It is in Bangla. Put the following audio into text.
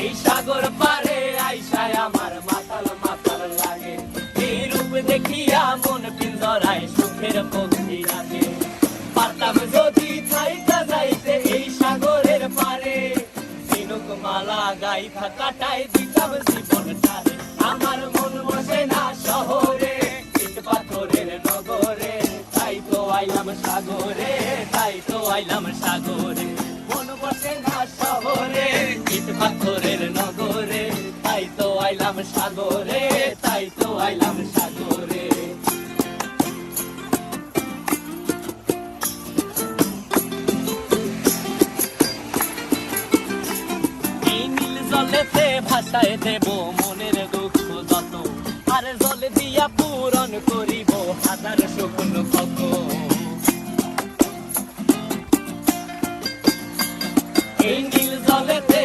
এই সাগর পারে আইসায় আমার মাতাল মাতাল লাগে, এই রূপ দেখিয়া মন পিঞ্জরায় সুখের পক্ষী রাখে। পারতাম যদি থাইকা যাইতে এই সাগরের পারে, ঝিনুক মালা গাইথা কাটাই দিতাম জীবনটারে। আমার মন বসে না শহরে, ইট পাথরের নগরে, তাই তো আইলাম সাগরে, তাই তো আইলাম সাগরে। মন বসে না শহরে, ইট পাথরের নগরে, তাই তো আইলাম সাগরে, তাই তো আইলাম সাগরে। এই নীল জলেতে ভাসায় দেব মনের দুঃখ যত, আর জলে দিয়া পূরণ করিব হাজার স্বপ্ন কত। এই নীল জলেতে